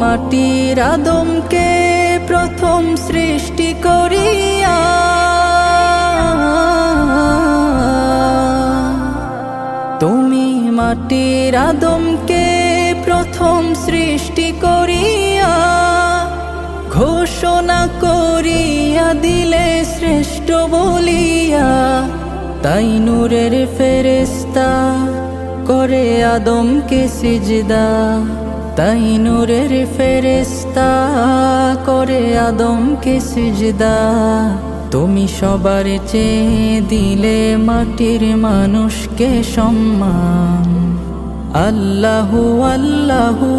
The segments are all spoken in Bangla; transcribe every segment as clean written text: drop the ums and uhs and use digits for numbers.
মাটির আদমকে প্রথম সৃষ্টি করিয়া তুমি মাটির আদমকে প্রথম সৃষ্টি করিয়া ঘোষণা করিয়া দিলে শ্রেষ্ঠ বলিয়া, তাই নূরের ফেরেশতা করে আদমকে সিজদা, তাই নূরের ফেরেশতা করে আদমকে সিজদা। তুমি সবার চেয়ে দিলে মাটির মানুষকে সম্মান। আল্লাহু আল্লাহু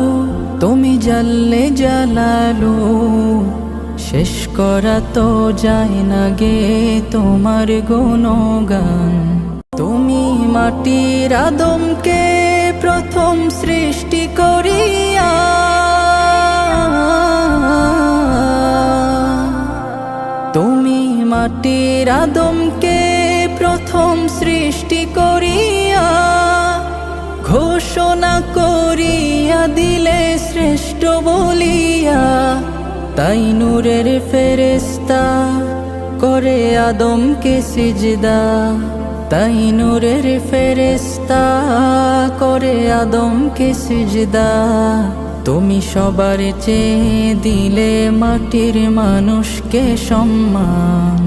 তুমি জাল্লে জালালু, শেষ করা তো যায় না গে তোমার গুণগান। তুমি মাটির আদমকে প্রথম সৃষ্টি করিয়া তুমি মাটির আদমকে প্রথম সৃষ্টি করিয়া ঘোষণা করিয়া দিলে শ্রেষ্ঠ বলিয়া, তাই নূরের ফেরেশতা করে আদমকে সিজদা, তাই নূরের ফেরেশতা করে আদমকে সিজদা। তুমি সবার চেয়ে দিলে মাটির মানুষকে সম্মান।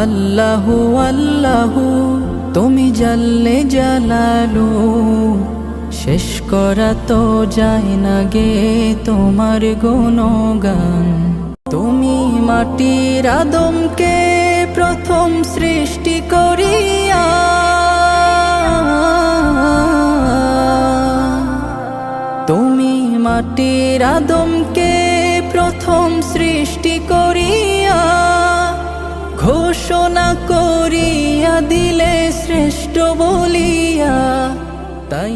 আল্লাহু আল্লাহু তুমি জাল্লে জালালু, শেষ করা তো যায় না গে তোমার গুণগান। তুমি মাটির আদমকে প্রথম সৃষ্টি করিয়া তুমি মাটির আদমকে প্রথম সৃষ্টি করিয়া ঘোষণা করিয়া দিলে শ্রেষ্ঠ বলিয়া, তাই